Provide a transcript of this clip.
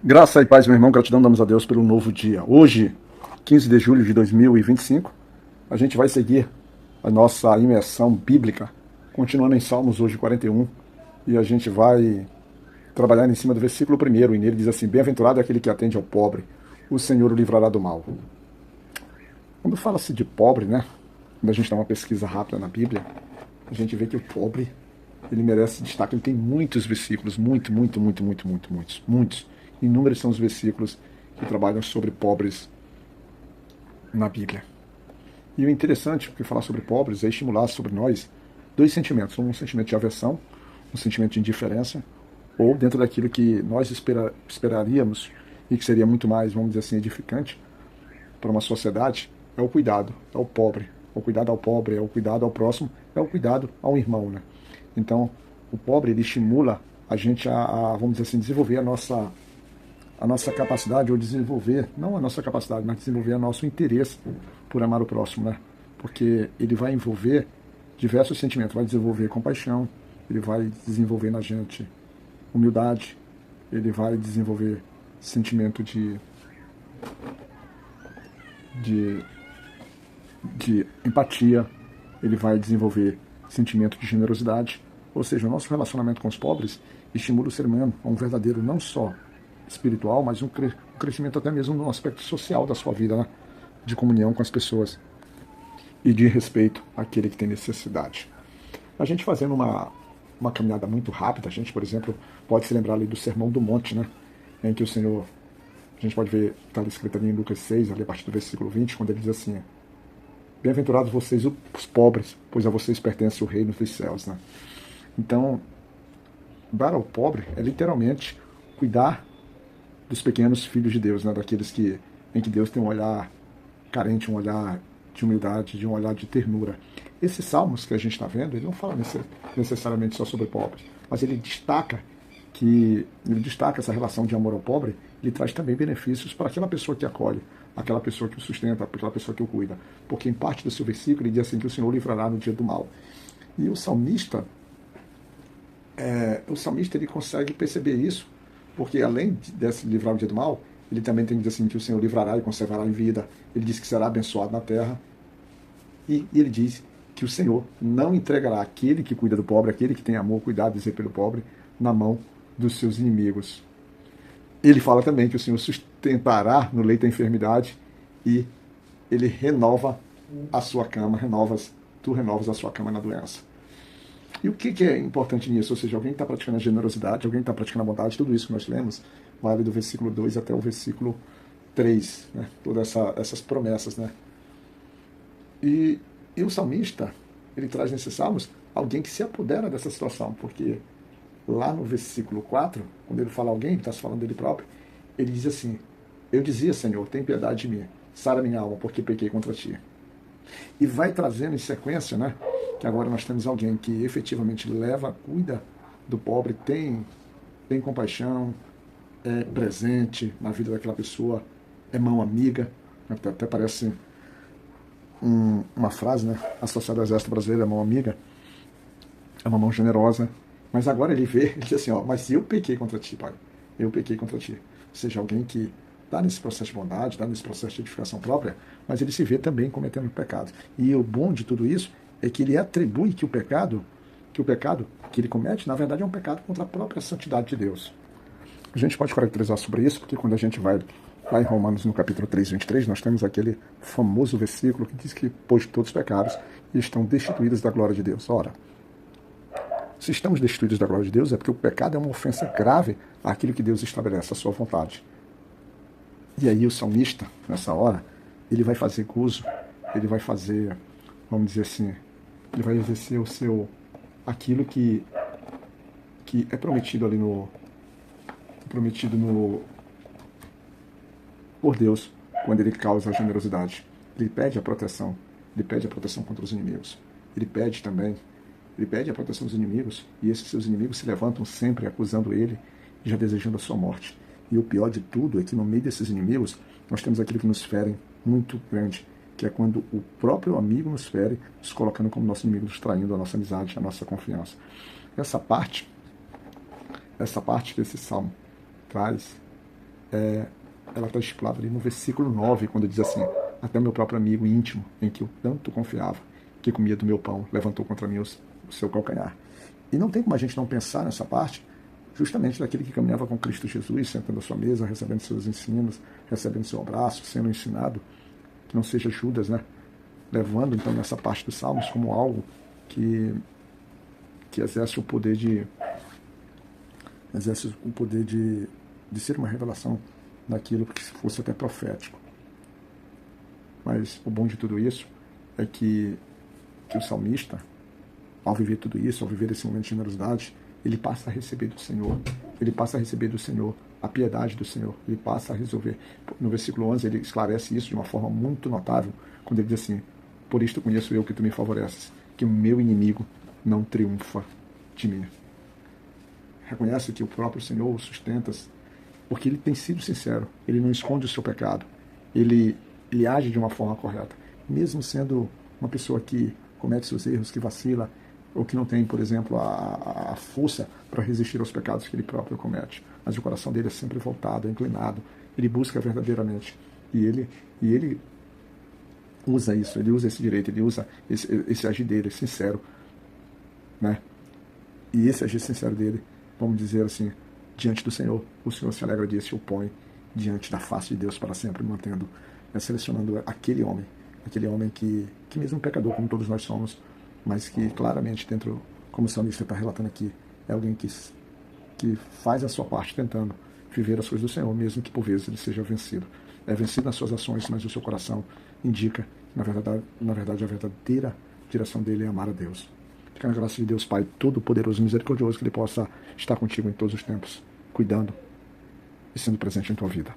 Graça e paz, meu irmão, gratidão damos a Deus pelo novo dia. Hoje, 15 de julho de 2025, a gente vai seguir a nossa imersão bíblica, continuando em Salmos hoje 41, e a gente vai trabalhar em cima do versículo 1, e nele diz assim: Bem-aventurado é aquele que atende ao pobre, o Senhor o livrará do mal. Quando fala-se de pobre, né, quando a gente dá uma pesquisa rápida na Bíblia, a gente vê que o pobre, ele merece destaque. Ele tem muitos versículos, muitos. Inúmeros são os versículos que trabalham sobre pobres na Bíblia. E o interessante, porque falar sobre pobres é estimular sobre nós dois sentimentos: um sentimento de aversão, um sentimento de indiferença, ou dentro daquilo que nós esperaríamos e que seria muito mais, vamos dizer assim, edificante para uma sociedade, é o cuidado, é o pobre. O cuidado ao pobre, é o cuidado ao próximo, é o cuidado ao irmão, né? Então, o pobre, ele estimula a gente vamos dizer assim, desenvolver a nossa capacidade, ou desenvolver, não a nossa capacidade, mas desenvolver o nosso interesse por amar o próximo, né? Porque ele vai envolver diversos sentimentos, vai desenvolver compaixão, ele vai desenvolver na gente humildade, ele vai desenvolver sentimento de, de empatia, ele vai desenvolver sentimento de generosidade. Ou seja, o nosso relacionamento com os pobres estimula o ser humano a um verdadeiro, não só espiritual, mas um crescimento até mesmo no aspecto social da sua vida, né? De comunhão com as pessoas e de respeito àquele que tem necessidade. A gente fazendo uma caminhada muito rápida, a gente, por exemplo, pode se lembrar ali do Sermão do Monte, né? Em que o Senhor, a gente pode ver, está ali escrito ali em Lucas 6, ali a partir do versículo 20, quando ele diz assim: Bem-aventurados vocês, os pobres, pois a vocês pertence o reino dos céus, né? Então, dar ao pobre é literalmente cuidar dos pequenos filhos de Deus, né? Daqueles em que Deus tem um olhar carente, um olhar de humildade, de um olhar de ternura. Esses salmos que a gente está vendo, ele não fala necessariamente só sobre pobres, mas ele destaca essa relação de amor ao pobre. Ele traz também benefícios para aquela pessoa que acolhe, aquela pessoa que o sustenta, aquela pessoa que o cuida. Porque em parte do seu versículo ele diz assim: que o Senhor livrará no dia do mal. E o salmista ele consegue perceber isso, porque além desse livrar o dia do mal, ele também tem que dizer assim, que o Senhor livrará e conservará em vida. Ele diz que será abençoado na terra. E ele diz que o Senhor não entregará aquele que cuida do pobre, aquele que tem amor, cuidado, dizer pelo pobre, na mão dos seus inimigos. Ele fala também que o Senhor sustentará no leito da enfermidade e ele renova a sua cama, tu renovas a sua cama na doença. E o que é importante nisso? Ou seja, alguém que está praticando a generosidade, alguém que está praticando a bondade, tudo isso que nós lemos, vai do versículo 2 até o versículo 3, né? Todas essas promessas, né? E o salmista, ele traz nesses salmos alguém que se apodera dessa situação, porque lá no versículo 4, quando ele fala alguém, está se falando dele próprio, ele diz assim: Eu dizia, Senhor, tem piedade de mim, sara minha alma, porque pequei contra ti. E vai trazendo em sequência, né, que agora nós temos alguém que efetivamente cuida do pobre, tem compaixão, é presente na vida daquela pessoa, é mão amiga, até parece uma frase, né, associada ao exército brasileiro: é mão amiga, é uma mão generosa. Mas agora ele diz assim: mas eu pequei contra ti, Pai, eu pequei contra ti. Ou seja, alguém que está nesse processo de bondade, está nesse processo de edificação própria, mas ele se vê também cometendo pecado. E o bom de tudo isso é que ele atribui que o pecado que ele comete, na verdade, é um pecado contra a própria santidade de Deus. A gente pode caracterizar sobre isso, porque quando a gente vai lá em Romanos, no capítulo 3, 23, nós temos aquele famoso versículo que diz que, pois todos os pecados estão destituídos da glória de Deus. Ora, se estamos destituídos da glória de Deus, é porque o pecado é uma ofensa grave àquilo que Deus estabelece, a sua vontade. E aí o salmista, nessa hora, ele vai fazer uso, ele vai fazer, vamos dizer assim, ele vai exercer aquilo que é prometido ali por Deus, quando ele causa a generosidade. Ele pede a proteção contra os inimigos. Ele pede a proteção dos inimigos, e esses seus inimigos se levantam sempre acusando ele, já desejando a sua morte. E o pior de tudo é que no meio desses inimigos, nós temos aquilo que nos fere muito grande, que é quando o próprio amigo nos fere, nos colocando como nosso inimigo, nos traindo a nossa amizade, a nossa confiança. Essa parte que esse salmo traz ela está estipulada ali no versículo 9, quando diz assim: até o meu próprio amigo íntimo, em que eu tanto confiava, que comia do meu pão, levantou contra mim o seu calcanhar. E não tem como a gente não pensar nessa parte, justamente daquele que caminhava com Cristo Jesus, sentando à sua mesa, recebendo seus ensinos, recebendo seu abraço, sendo ensinado, que não seja Judas, né? Levando então nessa parte dos Salmos como algo que exerce o poder de ser uma revelação daquilo que fosse até profético. Mas o bom de tudo isso é que o salmista, ao viver tudo isso, ao viver esse momento de generosidade, ele passa a receber do Senhor. Ele passa a receber do Senhor a piedade do Senhor. Ele passa a resolver. No versículo 11, ele esclarece isso de uma forma muito notável, quando ele diz assim: por isto conheço eu que tu me favoreces, que o meu inimigo não triunfa de mim. Reconhece que o próprio Senhor o sustenta, porque ele tem sido sincero. Ele não esconde o seu pecado. Ele age de uma forma correta. Mesmo sendo uma pessoa que comete seus erros, que vacila, ou que não tem, por exemplo, a força para resistir aos pecados que ele próprio comete. Mas o coração dele é sempre voltado, é inclinado. Ele busca verdadeiramente. E ele usa isso, ele usa esse direito, ele usa esse agir dele, sincero. Né? E esse agir sincero dele, vamos dizer assim, diante do Senhor, o Senhor se alegra disso e se opõe diante da face de Deus para sempre, mantendo, selecionando aquele homem que mesmo pecador, como todos nós somos, mas que claramente dentro, como o salmista está relatando aqui, é alguém que faz a sua parte tentando viver as coisas do Senhor, mesmo que por vezes ele seja vencido. É vencido nas suas ações, mas o seu coração indica, na verdade, a verdadeira direção dele é amar a Deus. Fica na graça de Deus, Pai Todo-Poderoso e Misericordioso, que Ele possa estar contigo em todos os tempos, cuidando e sendo presente em tua vida.